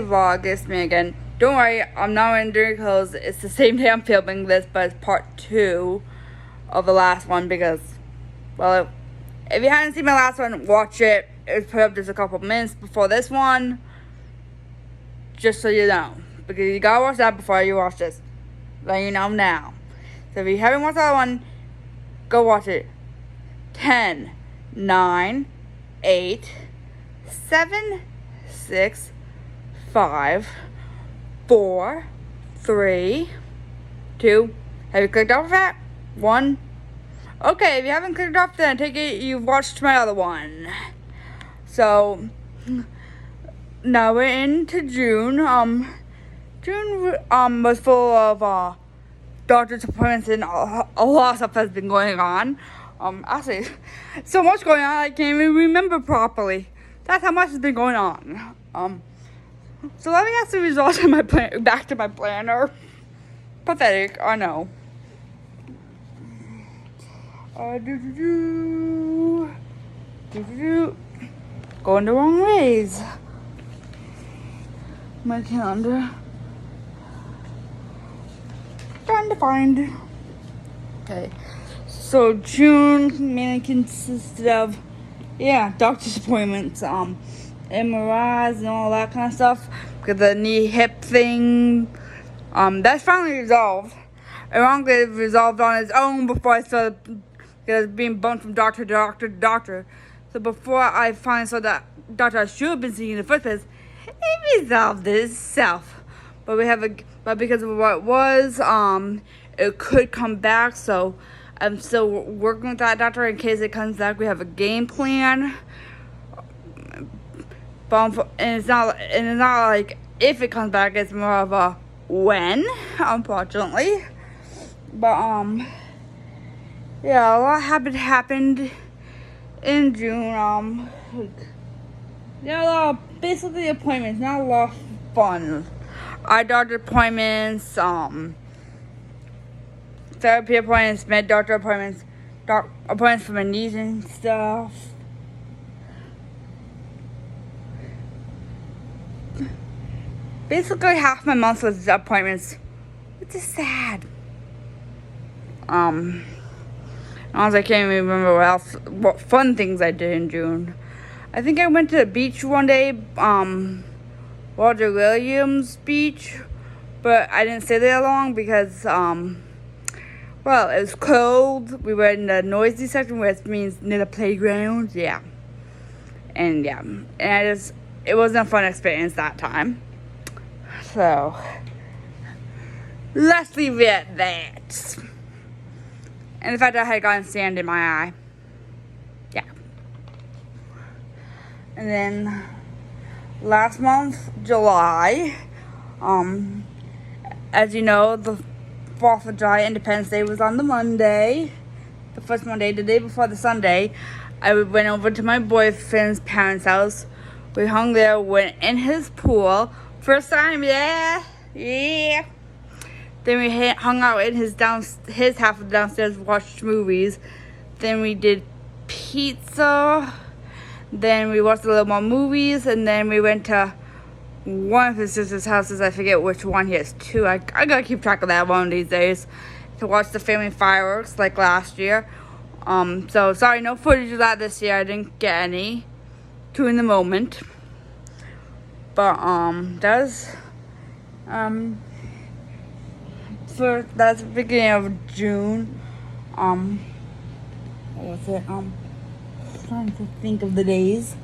Vlog, it's me again. Don't worry, I'm not wearing dirty clothes. It's the same day I'm filming this, but it's part 2 of the last one because, well, if you haven't seen my last one, watch it. It was put up just a couple minutes before this one, just so you know, because you gotta watch that before you watch this. Let you know now. So if you haven't watched that one, go watch it. 10, 9, 8, 7, 6, 5, 4, 3, 2. Have you clicked off of that? 1. Okay, if you haven't clicked off, then I take it you've watched my other one. So now we're into June. June was full of doctor's appointments and a lot of stuff has been going on. Actually, so much going on I can't even remember properly. That's how much has been going on. So let me ask the results of my plan back to my planner. Pathetic, I know. Going the wrong ways. My calendar. Trying to find. Okay. So June mainly consisted of, doctor's appointments, MRIs and all that kind of stuff. Because the knee hip thing, that's finally resolved. It resolved on its own before I started being bumped from doctor to doctor to doctor. So before I finally saw that doctor I should have been seeing in the first place, it resolved itself. But because of what it was, it could come back. So I'm still working with that doctor in case it comes back. We have a game plan. And it's not like if it comes back, it's more of a when, unfortunately. But a lot happened in June. A lot of basically appointments, not a lot of fun. Eye doctor appointments, therapy appointments, med doctor appointments, appointments for my knees and stuff. Basically half my month was appointments, which is sad. Honestly, I can't even remember what fun things I did in June. I think I went to the beach one day, Walter Williams Beach, but I didn't stay there long because, it was cold. We were in the noisy section, which means near the playground, And it wasn't a fun experience that time. So, let's leave it at that. And the fact that I had gotten sand in my eye. Yeah. And then last month, July, as you know, the 4th of July, Independence Day, was on the Monday. The first Monday, the day before the Sunday. I went over to my boyfriend's parents' house. We hung there, went in his pool. First time, yeah. Then we hung out in his half of downstairs, watched movies. Then we did pizza. Then we watched a little more movies. And then we went to one of his sister's houses. I forget which one. He has 2. I gotta keep track of that one of these days. To watch the family fireworks like last year. So sorry, no footage of that this year. I didn't get any. 2 in the moment. But that's the beginning of June. What was it? Trying to think of the days.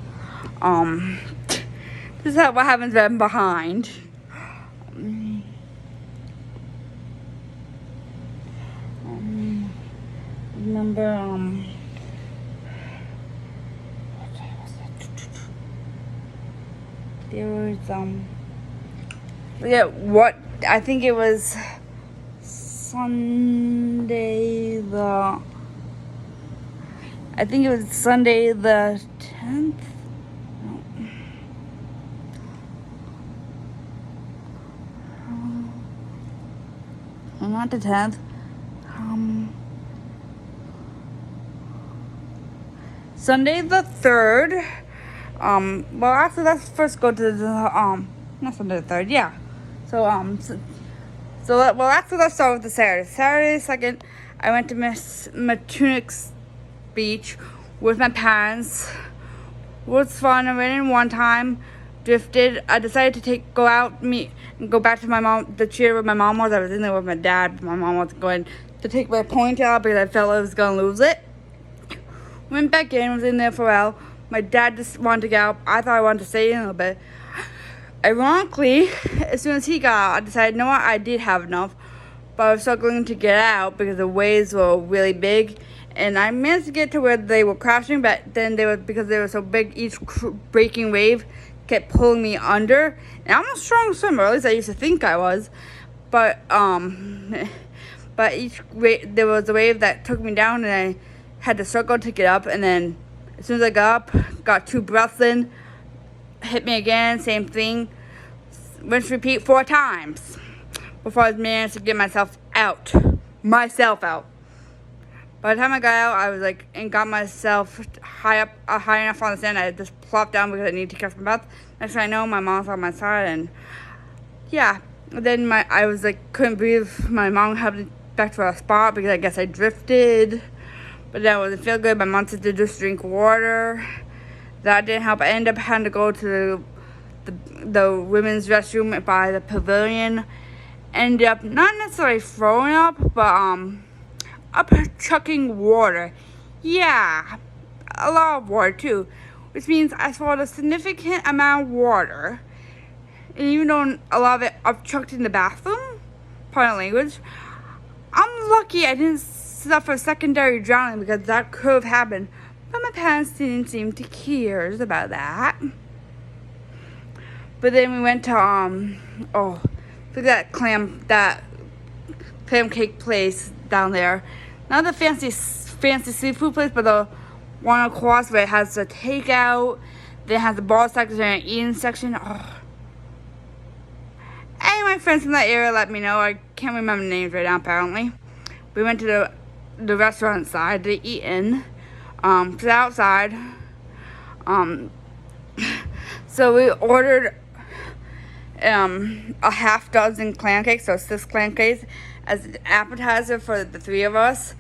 This is what happens when I'm behind. Remember, what day was it? There was, what, I think it was Sunday the 10th? No. Not the 10th. Sunday the 3rd. Well, after let's first go to the Not Sunday the 3rd, yeah. Let's start with the Saturday. Saturday 2nd, I went to Miss Matunik's beach with my parents. It was fun. I went in one time, drifted. I decided to go back to my mom, the chair where my mom was. I was in there with my dad. My mom was going to take my ponytail out because I felt I was going to lose it. Went back in, was in there for a while. My dad just wanted to get out. I thought I wanted to stay in a little bit. Ironically, as soon as he got out, I decided, you know what, I did have enough. But I was struggling to get out because the waves were really big. And I managed to get to where they were crashing, but then because they were so big, each breaking wave kept pulling me under. And I'm a strong swimmer, at least I used to think I was. But there was a wave that took me down, and I had to struggle to get up. And then as soon as I got up, got 2 breaths in, hit me again, same thing. Rinse, repeat 4 times before I managed to get myself out. By the time I got out, I was and got myself high enough on the sand. I just plopped down because I needed to catch my breath. Next thing I know, my mom's on my side, and yeah. Then I was couldn't breathe. My mom helped me back to our spot because I guess I drifted, but that wasn't feel good. My mom said to just drink water. That didn't help. I ended up having to go to the women's restroom by the pavilion. Ended up not necessarily throwing up, but up chucking water. Yeah, a lot of water too, which means I swallowed a significant amount of water. And even though a lot of it I've chucked in the bathroom, pardon language, I'm lucky I didn't suffer secondary drowning because that could have happened. But my parents didn't seem to care about that. But then we went to look at that clam cake place down there. Not the fancy seafood place, but the one across where it has the takeout. Then it has the bar section and an eating section. Oh. Any of my friends from that area let me know. I can't remember names right now, apparently. We went to the restaurant side to eat in. To the outside. So we ordered a half dozen clam cakes, so 6 clam cakes, as an appetizer for the 3 of us.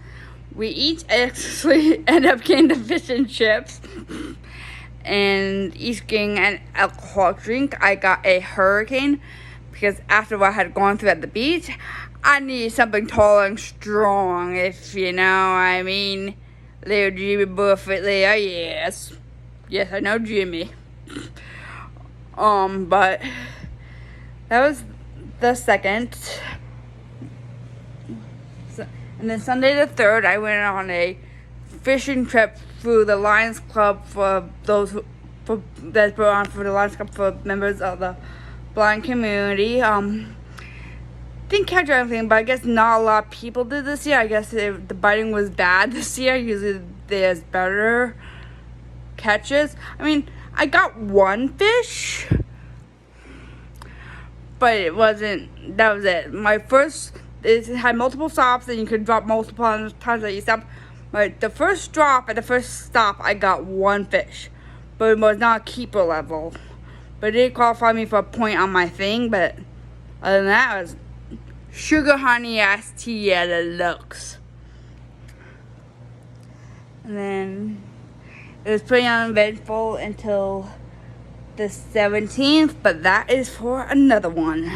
We each actually ended up getting the fish and chips, and each getting an alcoholic drink. I got a hurricane because after what I had gone through at the beach, I needed something tall and strong, if you know what I mean. Little Jimmy Buffett there, yes. Yes, I know Jimmy. But that was the 2nd. And then Sunday the 3rd, I went on a fishing trip through the Lions Club for that's put on for the Lions Club for members of the blind community. Didn't catch anything, but I guess not a lot of people did this year. I guess the biting was bad this year. Usually there's better catches. I mean, I got 1 fish, but it wasn't, that was it. It had multiple stops, and you could drop multiple times that you stop. But the first drop at the first stop, I got 1 fish, but it was not keeper level. But it did qualify me for a point on my thing, but other than that, it was sugar honey iced tea at the looks. And then it was pretty uneventful until the 17th, but that is for another one.